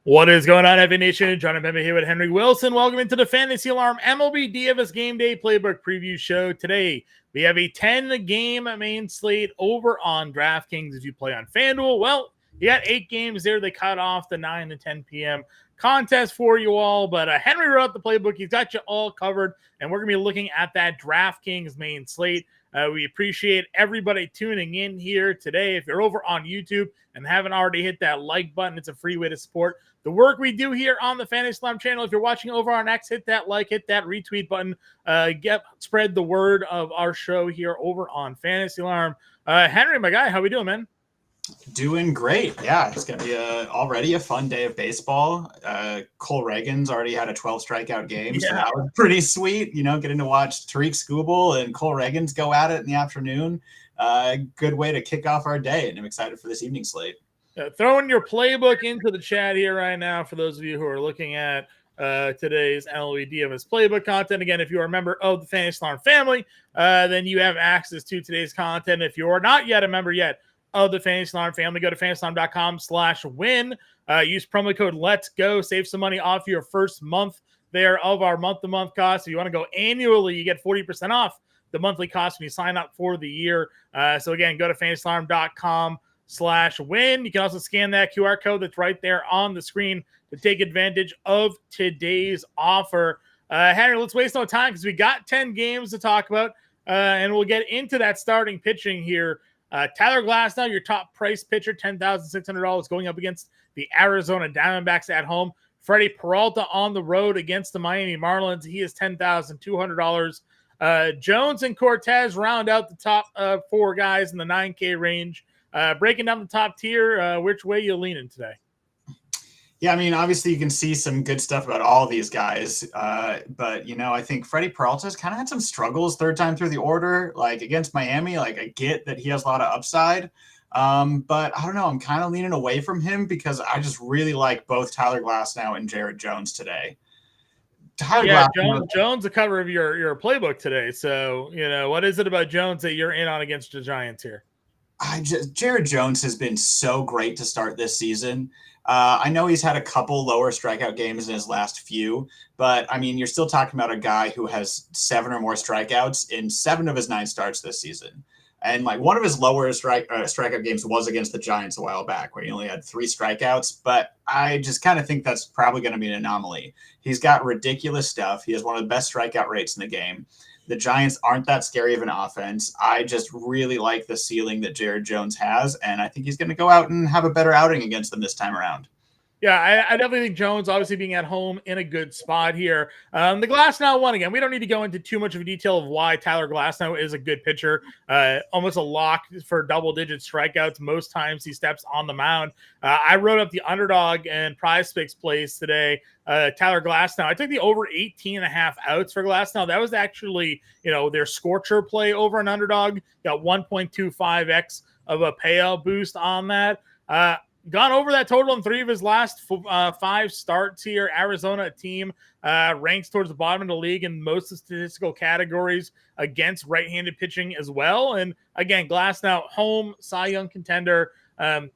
What is going on, FA Nation? John Impemba here with Henry Wilson. Welcome into the Fantasy Alarm MLB DFS Game Day Playbook Preview Show. Today, we have a 10-game main slate over on DraftKings. If you play on FanDuel, well, you got 8 games there. They cut off the 9 to 10 p.m. contest for you all. But Henry wrote out the playbook. He's got you all covered. And we're going to be looking at that DraftKings main slate. We appreciate everybody tuning in here today. If you're over on YouTube and haven't already hit that like button, it's a free way to support the work we do here on the Fantasy Alarm channel. If you're watching over on X, hit that like, hit that retweet button. Spread the word of our show here over on Fantasy Alarm. Henry, my guy, how we doing, man? Doing great. Yeah, it's going to be already a fun day of baseball. Cole Reagan's already had a 12 strikeout game, so that was pretty sweet. You know, getting to watch Tariq Skubal and Cole Reagan's go at it in the afternoon. Good way to kick off our day, and I'm excited for this evening slate. Throwing your playbook into the chat here right now for those of you who are looking at today's MLB DFS playbook content. Again, if you are a member of the Fantasy Alarm family, then you have access to today's content. If you are not yet a member yet of the Fantasy Alarm family, go to fantasyalarm.com/win. Use promo code Let's Go. Save some money off your first month there of our month-to-month cost. If you want to go annually, you get 40% off the monthly cost when you sign up for the year. So again, go to fantasyalarm.com/win. You can also scan that QR code that's right there on the screen to take advantage of today's offer. Henry, let's waste no time because we got 10 games to talk about, and we'll get into that starting pitching here. Tyler Glasnow, your top price pitcher, $10,600 going up against the Arizona Diamondbacks at home. Freddie Peralta on the road against the Miami Marlins. He is $10,200. Jones and Cortez round out the top 4 guys in the 9K range. Breaking down the top tier, which way you leaning today? Yeah, I mean, obviously you can see some good stuff about all of these guys. But, you know, I think Freddie Peralta's kind of had some struggles third time through the order, like against Miami. Like, I get that he has a lot of upside. But I don't know. I'm kind of leaning away from him because I just really like both Tyler Glasnow and Jared Jones today. Jones, the cover of your playbook today. So, you know, what is it about Jones that you're in on against the Giants here? Jared Jones has been so great to start this season. I know he's had a couple lower strikeout games in his last few, but I mean, you're still talking about a guy who has 7 or more strikeouts in 7 of his 9 starts this season. And like one of his lower strikeout games was against the Giants a while back where he only had 3 strikeouts. But I just kind of think that's probably going to be an anomaly. He's got ridiculous stuff. He has one of the best strikeout rates in the game. The Giants aren't that scary of an offense. I just really like the ceiling that Jared Jones has, and I think he's going to go out and have a better outing against them this time around. Yeah, I definitely think Jones, obviously being at home, in a good spot here. The Glasnow one, again, we don't need to go into too much of a detail of why Tyler Glasnow is a good pitcher. Almost a lock for double-digit strikeouts most times he steps on the mound. I wrote up the underdog and prize picks plays today. Tyler Glasnow, I took the over 18.5 outs for Glasnow. That was actually, you know, their scorcher play over an underdog. Got 1.25x of a payout boost on that. Gone over that total in 3 of his last 5 starts here. Arizona, a team ranks towards the bottom of the league in most of the statistical categories against right-handed pitching as well. And again, Glasnow, home Cy Young contender,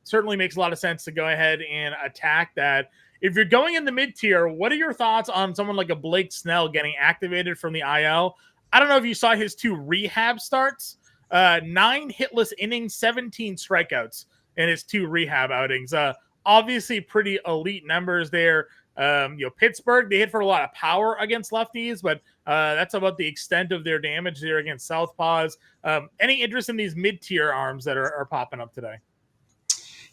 certainly makes a lot of sense to go ahead and attack that. If you're going in the mid-tier, what are your thoughts on someone like a Blake Snell getting activated from the IL? I don't know if you saw his 2 rehab starts. 9 hitless innings, 17 strikeouts in his 2 rehab outings. Obviously pretty elite numbers there. Pittsburgh, they hit for a lot of power against lefties, but that's about the extent of their damage there against southpaws. Any interest in these mid-tier arms that are popping up today?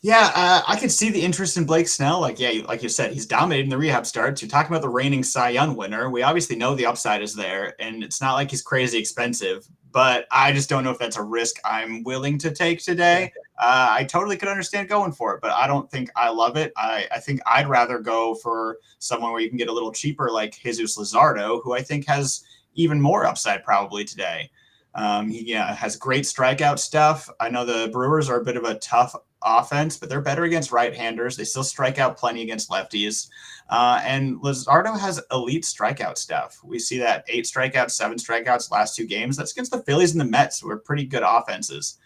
Yeah, I could see the interest in Blake Snell. Like you said, he's dominating the rehab starts. You're talking about the reigning Cy Young winner. We obviously know the upside is there, and it's not like he's crazy expensive. But I just don't know if that's a risk I'm willing to take today. I totally could understand going for it, but I don't think I love it. I think I'd rather go for someone where you can get a little cheaper, like Jesus Luzardo, who I think has even more upside probably today. He has great strikeout stuff. I know the Brewers are a bit of a tough offense, but they're better against right-handers. They still strike out plenty against lefties. And Luzardo has elite strikeout stuff. We see that 8 strikeouts, 7 strikeouts last 2 games. That's against the Phillies and the Mets, who are pretty good offenses.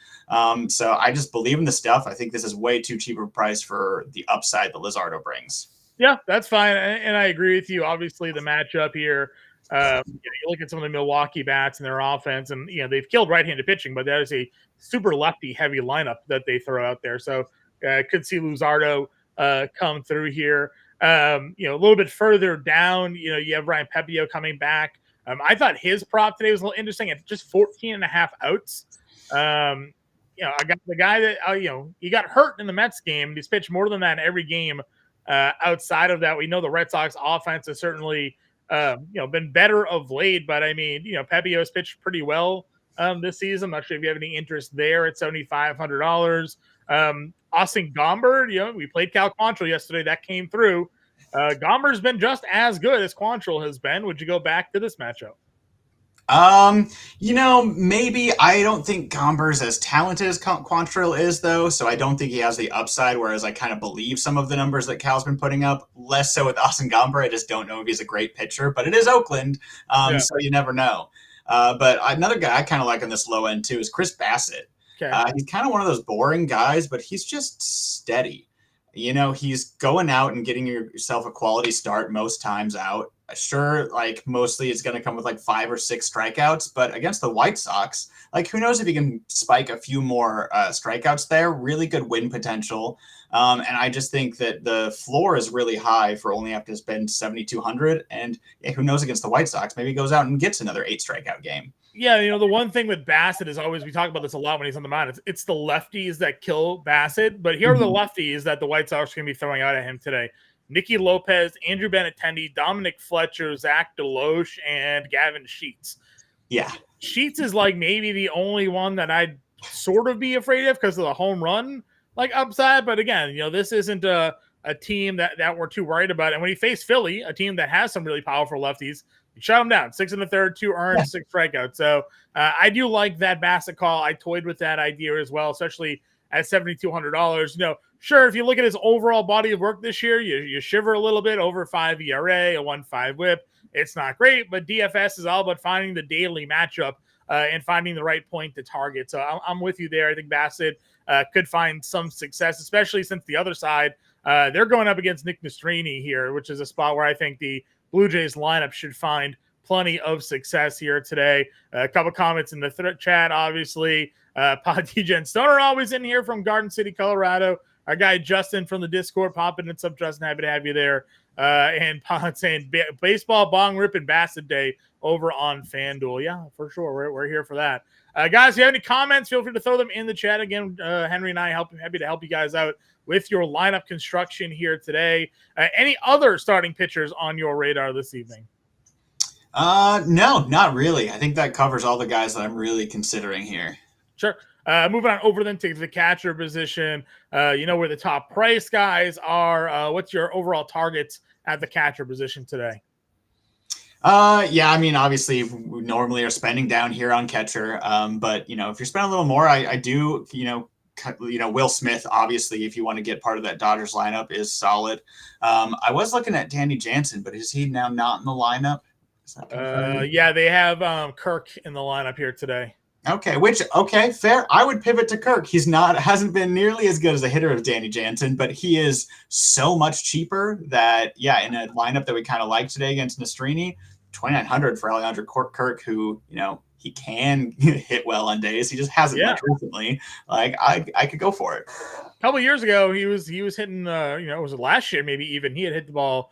So I just believe in the stuff. I think this is way too cheap of a price for the upside that Luzardo brings. Yeah, that's fine, and I agree with you. Obviously, the matchup here, you look at some of the Milwaukee bats and their offense, and they've killed right-handed pitching, but that is a super lefty-heavy lineup that they throw out there. So, could see Luzardo come through here. A little bit further down, you have Ryan Pepio coming back. I thought his prop today was a little interesting at just 14 and a half outs. I got the guy that he got hurt in the Mets game. He's pitched more than that in every game. Outside of that, we know the Red Sox offense has certainly been better of late, but I mean, Pepio has pitched pretty well this season. I'm not sure if you have any interest there at $7,500. Austin Gomber, we played Cal Quantrill yesterday. That came through. Gomber's been just as good as Quantrill has been. Would you go back to this matchup? Maybe. I don't think Gomber's as talented as Quantrill is, though, so I don't think he has the upside, whereas I kind of believe some of the numbers that Cal's been putting up. Less so with Austin Gomber. I just don't know if he's a great pitcher, but it is Oakland, so you never know. But another guy I kind of like on this low end, too, is Chris Bassett. Okay. He's kind of one of those boring guys, but he's just steady. He's going out and getting yourself a quality start most times out. Sure, like mostly it's going to come with like 5 or 6 strikeouts, but against the White Sox, like who knows if he can spike a few more strikeouts there. Really good win potential. And I just think that the floor is really high for only have to spend 7,200. And who knows against the White Sox, maybe he goes out and gets another 8 strikeout game. Yeah, the one thing with Bassett is always, we talk about this a lot when he's on the mound, it's the lefties that kill Bassett, but here are the lefties that the White Sox are going to be throwing out at him today. Nicky Lopez, Andrew Benintendi, Dominic Fletcher, Zach Deloche, and Gavin Sheets. Yeah. Sheets is like maybe the only one that I'd sort of be afraid of because of the home run upside, but again, this isn't a team that we're too worried about. And when he faced Philly, a team that has some really powerful lefties, he shut him down. 6 1/3, 2 earned, 6 strikeouts. So I do like that Bassett call. I toyed with that idea as well, especially at $7,200. Sure, if you look at his overall body of work this year, you shiver a little bit. Over 5 ERA, a 1.5 WHIP. It's not great, but DFS is all about finding the daily matchup and finding the right point to target. So I'm with you there. I think Bassett could find some success, especially since the other side, they're going up against Nick Nastrini here, which is a spot where I think the Blue Jays lineup should find plenty of success here today. A couple comments in the chat, obviously. Pod DJ and Stoner always in here from Garden City, Colorado. Our guy Justin from the Discord popping in. Up, Justin, happy to have you there. And Pod saying baseball bong ripping Bassett Day over on FanDuel. Yeah, for sure. We're here for that. Guys, if you have any comments, feel free to throw them in the chat. Again, Henry and I happy to help you guys out with your lineup construction here today. Any other starting pitchers on your radar this evening? No, not really. I think that covers all the guys that I'm really considering here. Sure. Moving on over then to the catcher position. Where the top price guys are. What's your overall targets at the catcher position today? Yeah, I mean, obviously, we normally are spending down here on catcher. But, if you're spending a little more, I do, Will Smith, obviously, if you want to get part of that Dodgers lineup, is solid. I was looking at Danny Jansen, but is he now not in the lineup? Yeah, they have Kirk in the lineup here today. Okay, fair. I would pivot to Kirk. Hasn't been nearly as good as a hitter of Danny Jansen, but he is so much cheaper that, in a lineup that we kind of like today against Nastrini, 2,900 for Alejandro Kirk, who, he can hit well on days. He just hasn't much recently. Like, I could go for it. A couple of years ago, he was hitting, it was last year, maybe even, he had hit the ball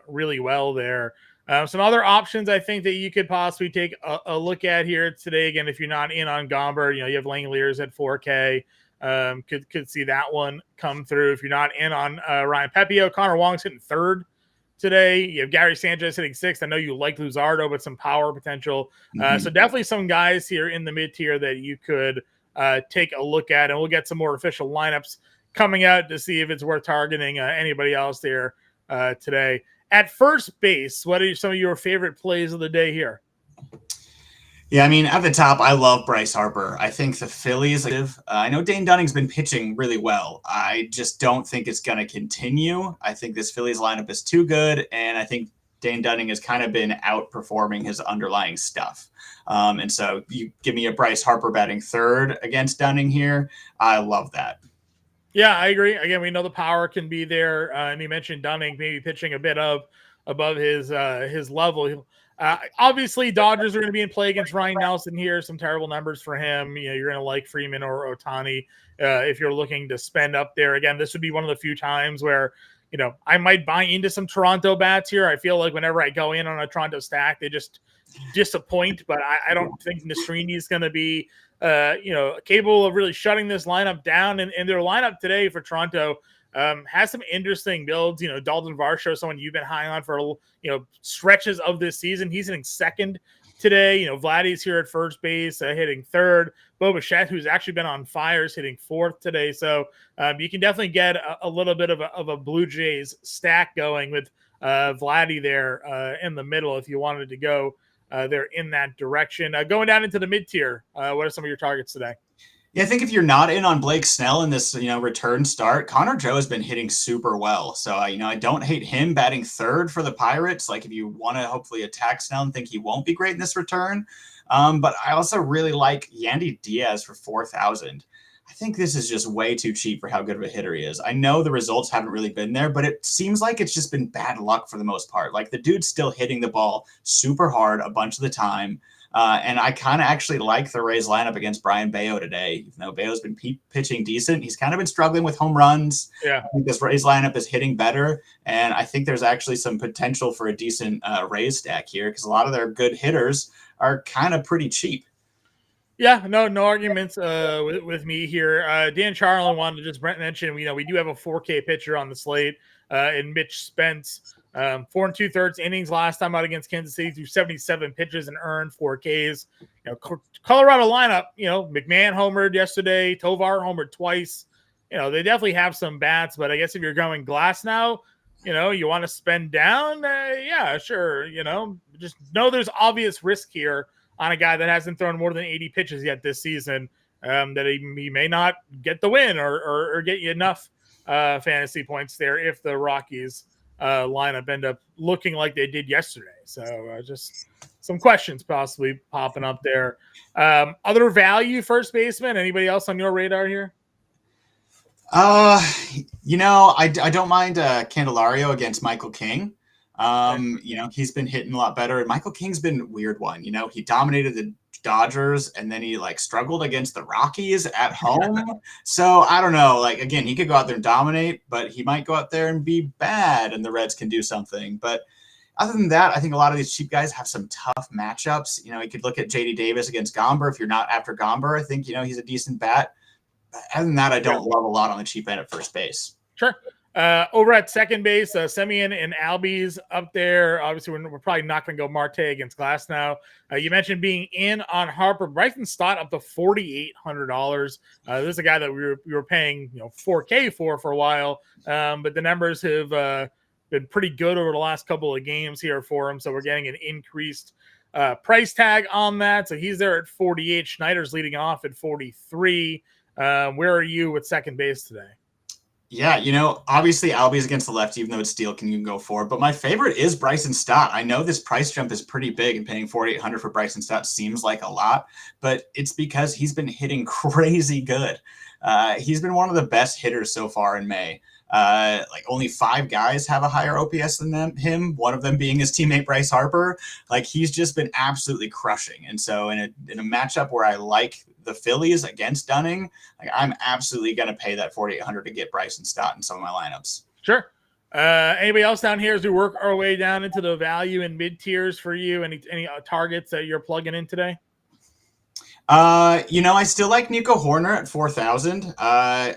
really well there. Some other options I think that you could possibly take a look at here today. Again, if you're not in on Gomber, you have Langeliers at 4K. Could see that one come through. If you're not in on Ryan Pepio, Connor Wong's hitting 3rd today. You have Gary Sanchez hitting 6th. I know you like Luzardo, but some power potential. So definitely some guys here in the mid-tier that you could take a look at, and we'll get some more official lineups coming out to see if it's worth targeting anybody else there today. At first base, what are some of your favorite plays of the day here? Yeah, I mean, at the top, I love Bryce Harper. I think the Phillies, I know Dane Dunning's been pitching really well. I just don't think it's going to continue. I think this Phillies lineup is too good, and I think Dane Dunning has kind of been outperforming his underlying stuff. And so you give me a Bryce Harper batting 3rd against Dunning here. I love that. Yeah, I agree. Again, we know the power can be there, and you mentioned Dunning maybe pitching a bit above his level. Obviously, Dodgers are going to be in play against Ryan Nelson here. Some terrible numbers for him. You know, you're going to like Freeman or Otani if you're looking to spend up there. Again, this would be one of the few times where I might buy into some Toronto bats here. I feel like whenever I go in on a Toronto stack, they just disappoint. But I don't think Nastrini is going to be capable of really shutting this lineup down. And their lineup today for Toronto has some interesting builds. Dalton Varsho, someone you've been high on for stretches of this season. He's hitting second today. Vladdy's here at first base, hitting third. Bo Bichette, who's actually been on fire, is hitting fourth today. So you can definitely get a little bit of a Blue Jays stack going with Vladdy there in the middle if you wanted to go they're in that direction. Going down into the mid-tier, what are some of your targets today? Yeah, I think if you're not in on Blake Snell in this, return start, Connor Joe has been hitting super well. So, I don't hate him batting third for the Pirates. Like if you want to hopefully attack Snell and think he won't be great in this return. But I also really like Yandy Diaz for 4,000. I think this is just way too cheap for how good of a hitter he is. I know the results haven't really been there, but it seems like it's just been bad luck for the most part. Like the dude's still hitting the ball super hard a bunch of the time. And I kind of actually like the Rays lineup against Brian Bayo today. Even though Bayo's been pitching decent, he's kind of been struggling with home runs. Yeah, I think this Rays lineup is hitting better. And I think there's actually some potential for a decent Rays stack here because a lot of their good hitters are kind of pretty cheap. Yeah, no arguments with me here. Dan Charlin wanted to just mention, we do have a 4K pitcher on the slate in Mitch Spence. 4 2/3 innings last time out against Kansas City through 77 pitches and earned 4 Ks. Colorado lineup, McMahon homered yesterday, Tovar homered twice. They definitely have some bats, but I guess if you're going Glass now, you want to spend down, yeah, sure. Just know there's obvious risk here on a guy that hasn't thrown more than 80 pitches yet this season, that he may not get the win or get you enough fantasy points there if the Rockies lineup end up looking like they did yesterday. So just some questions possibly popping up there. Other value first baseman, anybody else on your radar here? I don't mind Candelario against Michael King. He's been hitting a lot better. And Michael King's been a weird one. He dominated the Dodgers and then he struggled against the Rockies at home. So I don't know. Again, he could go out there and dominate, but he might go out there and be bad and the Reds can do something. But other than that, I think a lot of these cheap guys have some tough matchups. You could look at JD Davis against Gomber. If you're not after Gomber, I think, he's a decent bat. But other than that, I don't love a lot on the cheap end at first base. Sure. Over at second base, Semien and Albies up there. Obviously, we're probably not going to go Marte against Glass now. You mentioned being in on Harper. Bryson Stott up to $4,800. This is a guy that we were paying 4K for a while, but the numbers have been pretty good over the last couple of games here for him. So we're getting an increased price tag on that. So he's there at 48. Schneider's leading off at 43. Where are you with second base today? Yeah, obviously Albies against the left, even though it's steel, can you go forward? But my favorite is Bryson Stott. I know this price jump is pretty big, and paying $4,800 for Bryson Stott seems like a lot, but it's because he's been hitting crazy good. He's been one of the best hitters so far in May. Only 5 guys have a higher OPS than him, one of them being his teammate Bryce Harper. He's just been absolutely crushing. And so in a matchup where I like the Phillies against Dunning, I'm absolutely going to pay that $4,800 to get Bryson Stott in some of my lineups. Sure. Anybody else down here as we work our way down into the value and mid tiers for you? Any targets that you're plugging in today? I still like Nico Horner at 4,000.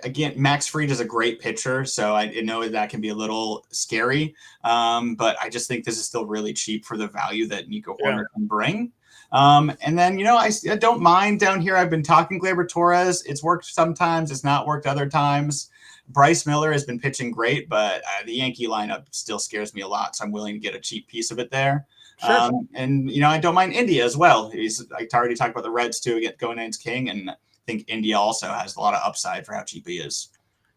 Again, Max Fried is a great pitcher, so I know that can be a little scary. But I just think this is still really cheap for the value that Nico Horner can bring. And then, I don't mind down here. I've been talking Gleyber Torres. It's worked sometimes. It's not worked other times. Bryce Miller has been pitching great, but the Yankee lineup still scares me a lot. So I'm willing to get a cheap piece of it there. Sure. And I don't mind India as well. I already talked about the Reds too, going against King, and I think India also has a lot of upside for how cheap he is.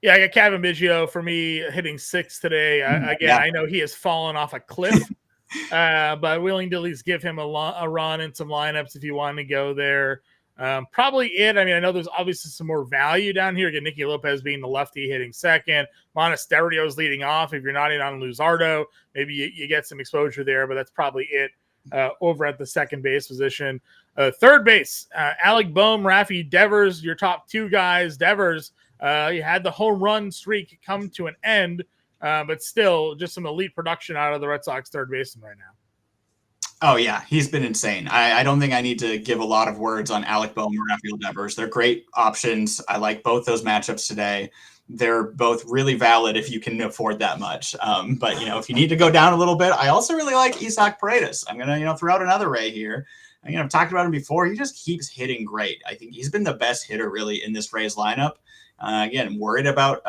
Yeah, I got Kevin Biggio for me hitting 6 today. I know he has fallen off a cliff, but willing to at least give him a run in some lineups if you want to go there. Probably it. I mean, I know there's obviously some more value down here. Again, Nicky Lopez being the lefty hitting second. Monasterio's leading off. If you're not in on Luzardo, maybe you get some exposure there, but that's probably it over at the second base position. Third base, Alec Boehm, Rafi Devers, your top two guys. Devers, you had the home run streak come to an end, but still just some elite production out of the Red Sox third baseman right now. Oh, yeah, he's been insane. I don't think I need to give a lot of words on Alec Boehm or Rafael Devers. They're great options. I like both those matchups today. They're both really valid if you can afford that much. But, if you need to go down a little bit, I also really like Isaac Paredes. I'm going to, throw out another Ray here. I've talked about him before. He just keeps hitting great. I think he's been the best hitter really in this Rays lineup. Again, worried about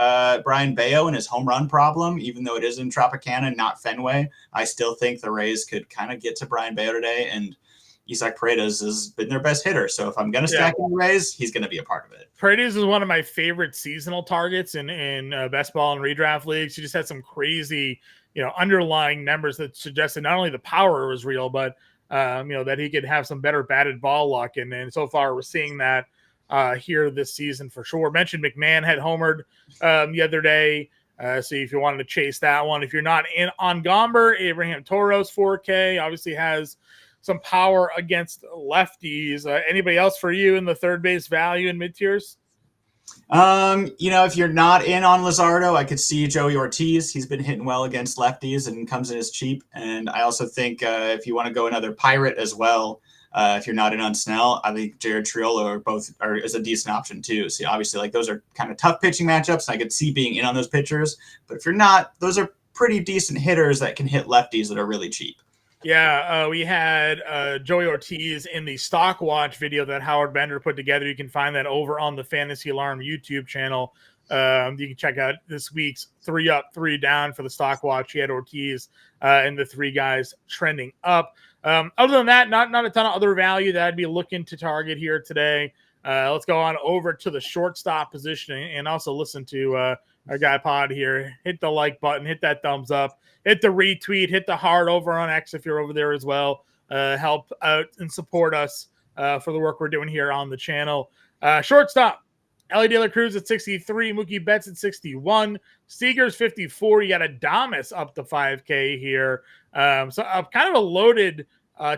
Brian Bayo and his home run problem, even though it is in Tropicana, not Fenway. I still think the Rays could kind of get to Brian Bayo today, and Isaac Paredes has been their best hitter. So if I'm going to stack in the Rays, he's going to be a part of it. Paredes is one of my favorite seasonal targets in best ball and redraft leagues. He just had some crazy, underlying numbers that suggested not only the power was real, but that he could have some better batted ball luck. And so far we're seeing that here this season for sure. Mentioned McMahon had homered the other day. So if you wanted to chase that one, if you're not in on Gomber, Abraham Toros 4K obviously has some power against lefties. Anybody else for you in the third base value in mid tiers? If you're not in on Luzardo, I could see Joey Ortiz. He's been hitting well against lefties and comes in as cheap. And I also think if you want to go another Pirate as well, if you're not in on Snell, I think Jared Triolo is a decent option too. So obviously, those are kind of tough pitching matchups. I could see being in on those pitchers, but if you're not, those are pretty decent hitters that can hit lefties that are really cheap. Yeah, we had Joey Ortiz in the Stock Watch video that Howard Bender put together. You can find that over on the Fantasy Alarm YouTube channel. You can check out this week's 3 up, 3 down for the Stock Watch. He had Ortiz and the 3 guys trending up. Other than that, not a ton of other value that I'd be looking to target here today. Let's go on over to the shortstop position and also listen to our guy Pod here. Hit the like button, hit that thumbs up, hit the retweet, hit the heart over on X if you're over there as well. Help out and support us for the work we're doing here on the channel. Shortstop, Ellie De La Cruz at 63, Mookie Betts at 61, Seager's 54. You got Adames up to 5K here. So kind of a loaded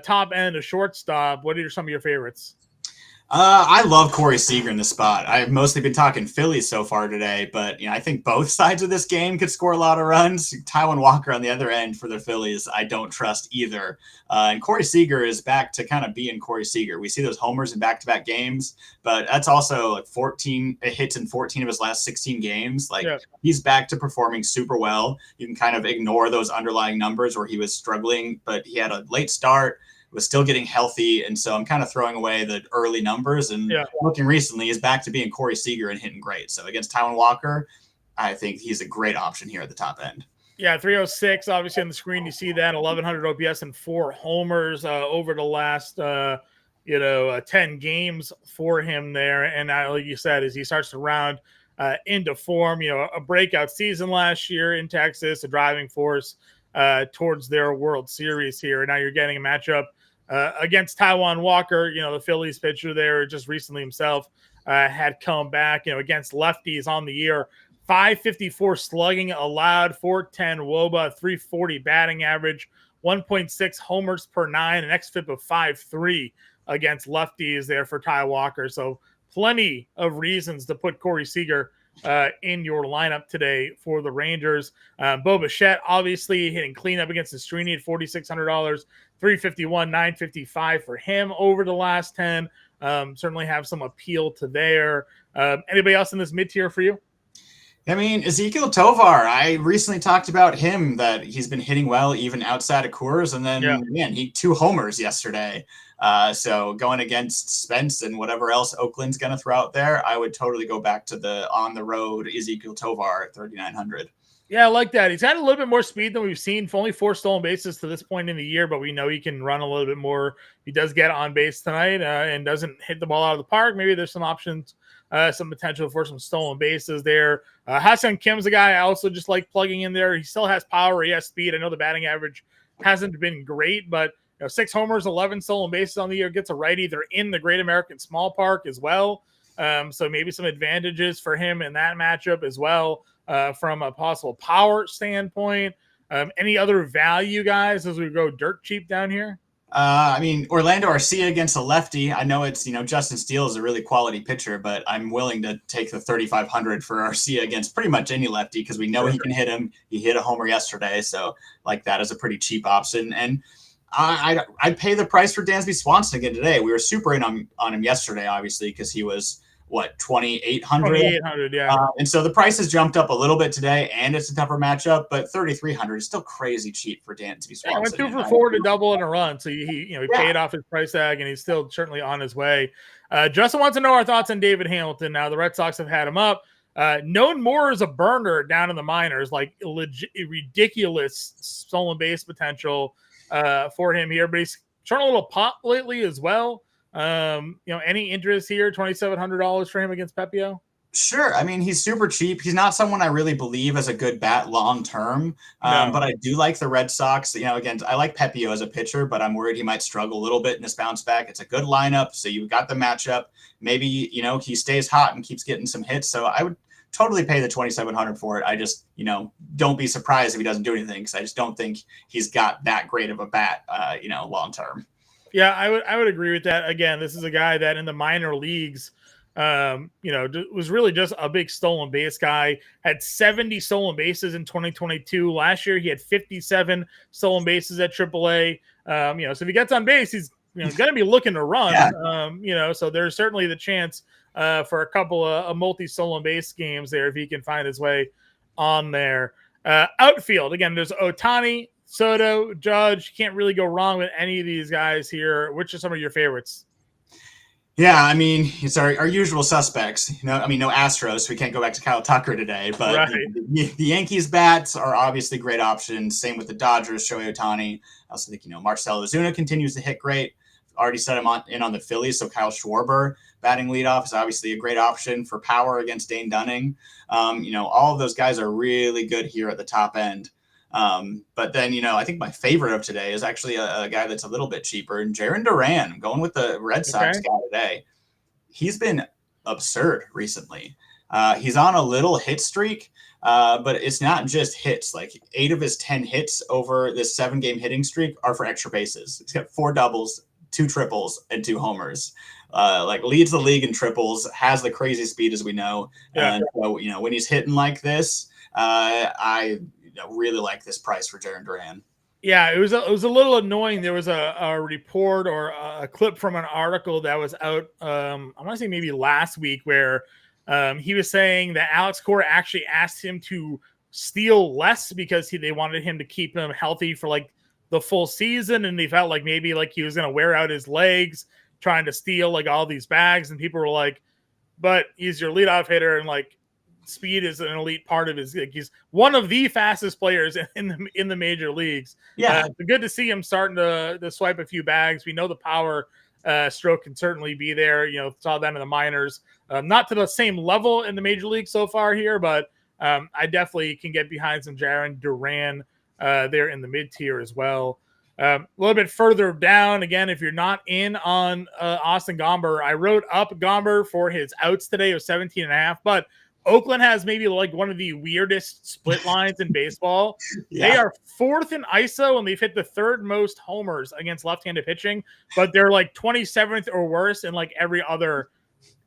top end of shortstop. What are some of your favorites? I love Corey Seager in this spot. I've mostly been talking Phillies so far today, but I think both sides of this game could score a lot of runs. Taijuan Walker on the other end for the Phillies, I don't trust either. And Corey Seager is back to kind of being Corey Seager. We see those homers in back-to-back games, but that's also 14 hits in 14 of his last 16 games. He's back to performing super well. You can kind of ignore those underlying numbers where he was struggling, but he had a late start, was still getting healthy, and so I'm kind of throwing away the early numbers and looking recently is back to being Corey Seager and hitting great. So against Taijuan Walker, I think he's a great option here at the top end. Yeah, 306, obviously on the screen, you see that 1,100 OPS and 4 homers over the last 10 games for him there. And like you said, as he starts to round into form, a breakout season last year in Texas, a driving force towards their World Series here. And now you're getting a matchup against Taijuan Walker, the Phillies pitcher there just recently himself had come back, against lefties on the year. 554 slugging allowed, 410 WOBA, 340 batting average, 1.6 homers per 9, an xFIP of 5.3 against lefties there for Ty Walker. So plenty of reasons to put Corey Seager in your lineup today for the Rangers. Bo Bichette obviously hitting cleanup against the Strini at $4,600, 351, 955 for him over the last 10. Certainly have some appeal to there. Anybody else in this mid tier for you? I mean, Ezequiel Tovar, I recently talked about him, that he's been hitting well even outside of Coors, and then he 2 homers yesterday. So going against Spence and whatever else Oakland's going to throw out there, I would totally go back to the on the road Ezequiel Tovar at 3,900. Yeah, I like that. He's got a little bit more speed than we've seen. Only 4 stolen bases to this point in the year, but we know he can run a little bit more. He does get on base tonight and doesn't hit the ball out of the park. Maybe there's some options, some potential for some stolen bases there. Ha-Seong Kim's a guy I also just like plugging in there. He still has power. He has speed. I know the batting average hasn't been great, but 6 homers, 11 stolen bases on the year, gets a righty. They're in the Great American Small Park as well. So maybe some advantages for him in that matchup as well from a possible power standpoint. Any other value, guys, as we go dirt cheap down here? I mean, Orlando Arcia against a lefty. I know it's, Justin Steele is a really quality pitcher, but I'm willing to take the 3,500 for Arcia against pretty much any lefty because we know he can hit him. He hit a homer yesterday, so like that is a pretty cheap option. And I'd pay the price for Dansby Swanson again today. We were super in on him yesterday, obviously, because he was, 2,800? 2,800, yeah. And so the price has jumped up a little bit today, and it's a tougher matchup, but 3,300 is still crazy cheap for Dansby Swanson. Yeah, went 2 for 4 to double in a run, so he paid off his price tag, and he's still certainly on his way. Justin wants to know our thoughts on David Hamilton. Now, the Red Sox have had him up. Known more as a burner down in the minors, like ridiculous stolen base potential for him here, but he's shown a little pop lately as well. Any interest here? $2,700 for him against Pepio? Sure. I mean, he's super cheap. He's not someone I really believe as a good bat long term. But I do like the Red Sox. Again, I like Pepio as a pitcher, but I'm worried he might struggle a little bit in his bounce back. It's a good lineup, so you've got the matchup. Maybe he stays hot and keeps getting some hits. So I would totally pay the $2,700 for it. I just don't be surprised if he doesn't do anything because I just don't think he's got that great of a bat. Long term. Yeah, I would agree with that. Again, this is a guy that in the minor leagues, was really just a big stolen base guy. Had 70 stolen bases in 2022. Last year, he had 57 stolen bases at AAA. So if he gets on base, he's going to be looking to run. Yeah. So there's certainly the chance for a couple of multi-stolen base games there if he can find his way on there. Outfield, again, there's Ohtani, Soto, Judge. Can't really go wrong with any of these guys here. Which are some of your favorites? Yeah, I mean, it's our usual suspects. No Astros. We can't go back to Kyle Tucker today, but right. the Yankees bats are obviously great options. Same with the Dodgers, Shohei Ohtani. I also think, Marcell Ozuna continues to hit great. Already set him on the Phillies, so Kyle Schwarber batting leadoff is obviously a great option for power against Dane Dunning. All of those guys are really good here at the top end. But then, I think my favorite of today is actually a guy that's a little bit cheaper, and Jarren Duran. I'm going with the Red Sox guy today. He's been absurd recently. He's on a little hit streak, but it's not just hits. Like 8 of his 10 hits over this 7-game hitting streak are for extra bases. He's got 4 doubles, 2 triples, and 2 homers. Leads the league in triples, has the crazy speed as we know. Yeah. And so, when he's hitting like this, I really like this price for Jarren Duran. Yeah, it was a little annoying. There was a report or a clip from an article that was out, I want to say maybe last week, where he was saying that Alex Cora actually asked him to steal less because they wanted him to keep him healthy for like the full season, and they felt like maybe like he was going to wear out his legs trying to steal like all these bags, and people were like, but he's your leadoff hitter, and like speed is an elite part of his. Like, he's one of the fastest players in the major leagues. Yeah, good to see him starting to swipe a few bags. We know the power stroke can certainly be there. Saw that in the minors, not to the same level in the major league so far here, but I definitely can get behind some Jarren Duran there in the mid tier as well. A little bit further down, again, if you're not in on Austin Gomber, I wrote up Gomber for his outs today of 17.5, but Oakland has maybe like one of the weirdest split lines in baseball. Yeah. They are 4th in ISO, and they've hit the 3rd most homers against left-handed pitching, but they're like 27th or worse in like every other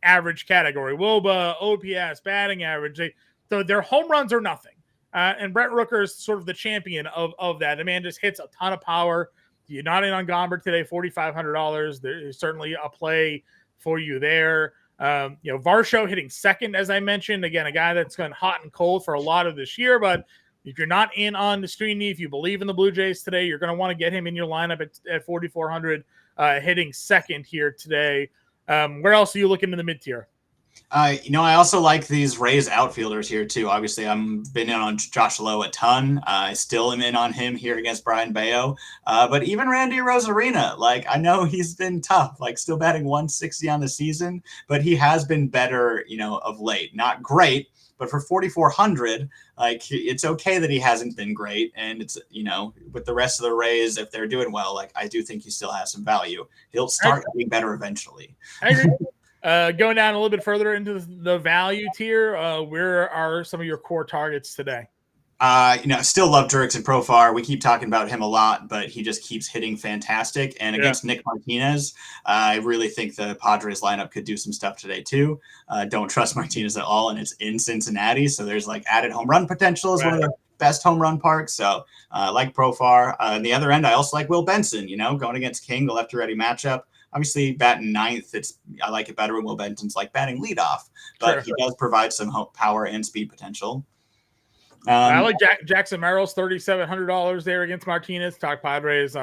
average category. WOBA, OPS, batting average. So their home runs are nothing. And Brent Rooker is sort of the champion of that. The man just hits a ton of power. You're not in on Gomber today, $4,500. There's certainly a play for you there. Varsho hitting 2nd, as I mentioned. Again, a guy that's gone hot and cold for a lot of this year. But if you're not in on the Strini, if you believe in the Blue Jays today, you're going to want to get him in your lineup at 4,400, hitting 2nd here today. Where else are you looking in the mid-tier? I also like these Rays outfielders here too. Obviously, I'm been in on Josh Lowe a ton. I still am in on him here against Brian Bayo. But even Randy Rosarina, like I know he's been tough, like still batting 160 on the season, but he has been better, of late. Not great, but for 4,400, like it's okay that he hasn't been great. And it's, with the rest of the Rays, if they're doing well, like I do think he still has some value. He'll start getting better eventually. I agree. Going down a little bit further into the value tier, where are some of your core targets today? Still love Jurickson Profar. We keep talking about him a lot, but he just keeps hitting fantastic. And against Nick Martinez, I really think the Padres lineup could do some stuff today too. Don't trust Martinez at all, and it's in Cincinnati, so there's like added home run potential is one of the best home run parks. So I like Profar. On the other end, I also like Will Benson. Going against King, the lefty-righty matchup. Obviously, batting ninth, I like it better when Will Benson's like batting leadoff, but he does provide some power and speed potential. I like Jackson Merrill's $3,700 there against Martinez. Talk Padres.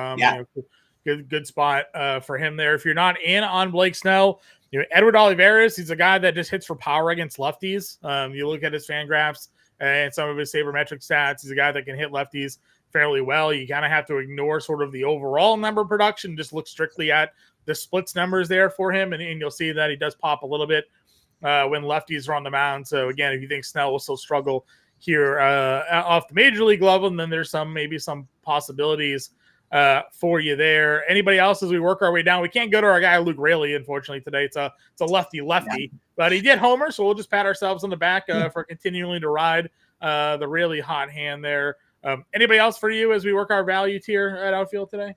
Good spot for him there. If you're not in on Blake Snell, Edward Olivares, he's a guy that just hits for power against lefties. You look at his fan graphs and some of his sabermetric stats. He's a guy that can hit lefties fairly well. You kind of have to ignore sort of the overall number production, just look strictly at the splits numbers there for him, and you'll see that he does pop a little bit when lefties are on the mound. So again, if you think Snell will still struggle here off the major league level, and then there's maybe some possibilities for you there. Anybody else as we work our way down? We can't go to our guy Luke Raley, unfortunately, today. It's a lefty, but he did homer, so we'll just pat ourselves on the back for continuing to ride the really hot hand there. Anybody else for you as we work our value tier at outfield today?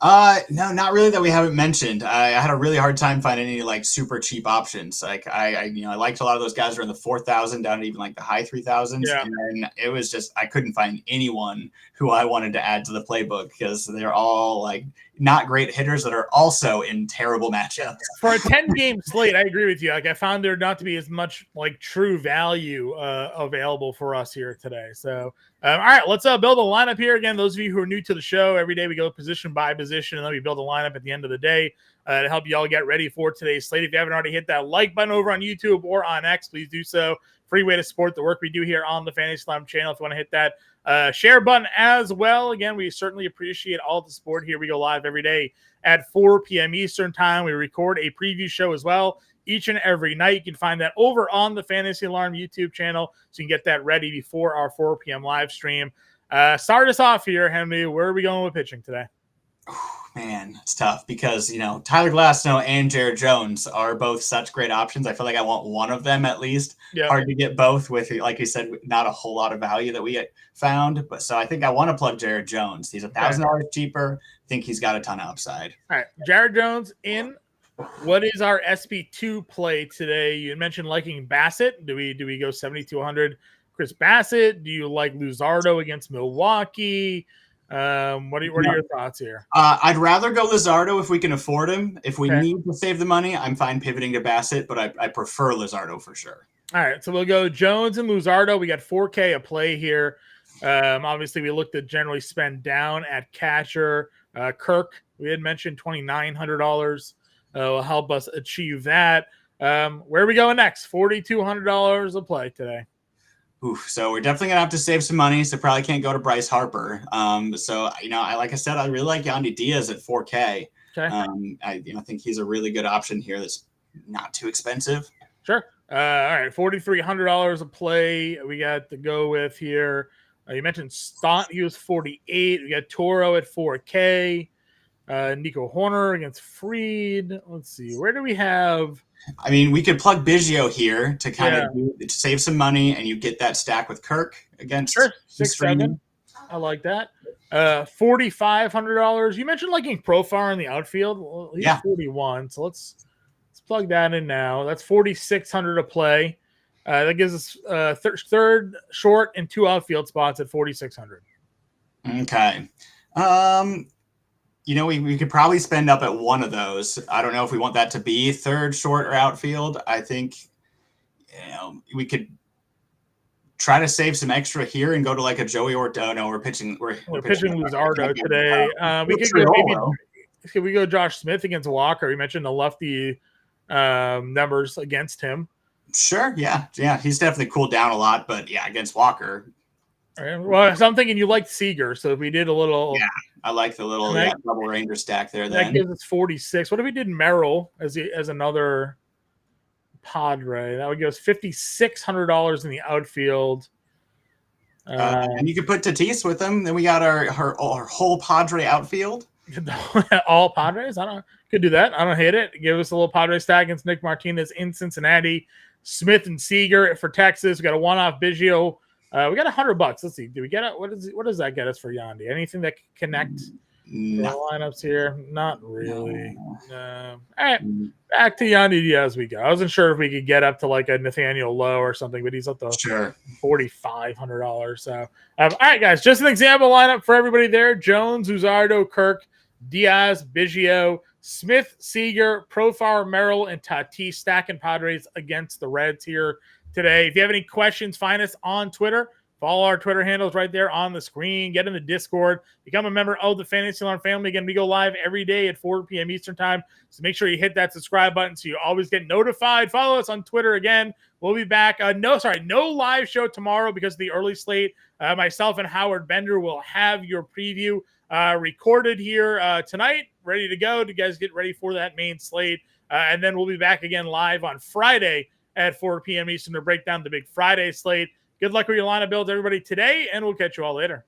No, not really that we haven't mentioned. I had a really hard time finding any like super cheap options. Like I liked a lot of those guys were in the 4,000 down to even like the high 3,000s. Yeah. And then it was just, I couldn't find anyone who I wanted to add to the playbook because they're all like not great hitters that are also in terrible matchups. For a 10-game slate, I agree with you. Like I found there not to be as much like true value available for us here today. So, all right, let's build a lineup here. Again, those of you who are new to the show, every day we go position by position, and then we build a lineup at the end of the day to help you all get ready for today's slate. If you haven't already hit that like button over on YouTube or on X, please do so. Free way to support the work we do here on the Fantasy Slam channel. If you want to hit that share button as well. Again, we certainly appreciate all the support here. We go live every day at 4 p.m. Eastern time. We record a preview show as well each and every night. You can find that over on the Fantasy Alarm YouTube channel, so you can get that ready before our 4 p.m. live stream. Start us off here, Henry. Where are we going with pitching today? Man, it's tough because, Tyler Glasnow and Jared Jones are both such great options. I feel like I want one of them at least. Yep. Hard to get both with, like you said, not a whole lot of value that we found. But so I think I want to plug Jared Jones. He's $1,000 cheaper. I think he's got a ton of upside. All right. Jared Jones in. What is our SP2 play today? You mentioned liking Bassett. Do we go 7,200 Chris Bassett? Do you like Luzardo against Milwaukee? What are your thoughts here? I'd rather go Luzardo if we can afford him. If we need to save the money, I'm fine pivoting to Bassett, but I prefer Luzardo for sure. All right, so we'll go Jones and Luzardo. We got 4K a play here. Obviously, we looked to generally spend down at catcher. Kirk, we had mentioned $2,900 will help us achieve that. Where are we going next? $4,200 a play today. Oof, so we're definitely gonna have to save some money. So probably can't go to Bryce Harper. So like I said, I really like Yandy Diaz at 4K. Okay. I think he's a really good option here. That's not too expensive. Sure. All right, $4,300 a play. We got to go with here. You mentioned Stott. He was 48. We got Toro at 4K. Nico Horner against Fried. Let's see. Where do we have? I mean, we could plug Biggio here to kind of save some money, and you get that stack with Kirk against 6-7. I like that. $4,500. You mentioned liking Profar in the outfield. Well, he's 41, so let's plug that in now. That's $4,600 a play. That gives us third short and 2 outfield spots at $4,600. Okay. We could probably spend up at one of those. I don't know if we want that to be third, short, or outfield. I think, we could try to save some extra here and go to like a Joey Orto. No, we're pitching. We're pitching Luzardo today. We could go Josh Smith against Walker. You mentioned the lefty numbers against him. Sure, yeah. He's definitely cooled down a lot, but yeah, against Walker. Right. Well, so I'm thinking you liked Seager, so if we did a little, I like the little double Ranger stack there. That Then gives us 46. What if we did Merrill as another Padre? That would give us $5,600 in the outfield. And you could put Tatis with him. Then we got our whole Padre outfield. All Padres. Could do that. I don't hate it. Give us a little Padre stack against Nick Martinez in Cincinnati. Smith and Seager for Texas. We got a one-off Biggio. We got $100. Let's see. Do we get it? What does that get us for Yandy? Anything that can connect No. lineups here? Not really. No. All right. Back to Yandy Diaz we go. I wasn't sure if we could get up to like a Nathaniel Lowe or something, but he's up to $4,500. So, all right, guys, just an example lineup for everybody there. Jones, Uzardo, Kirk, Diaz, Biggio, Smith, Seager, Profar, Merrill, and Tatis stacking Padres against the Reds here today. If you have any questions, find us on Twitter. Follow our Twitter handles right there on the screen. Get in the Discord. Become a member of the Fantasy Alarm family. Again, we go live every day at 4 p.m. Eastern time. So make sure you hit that subscribe button so you always get notified. Follow us on Twitter again. We'll be back. No live show tomorrow because of the early slate. Myself and Howard Bender will have your preview recorded here tonight, ready to go. You guys get ready for that main slate. And then we'll be back again live on Friday at 4 p.m. Eastern to break down the big Friday slate. Good luck with your lineup builds, everybody, today, and we'll catch you all later.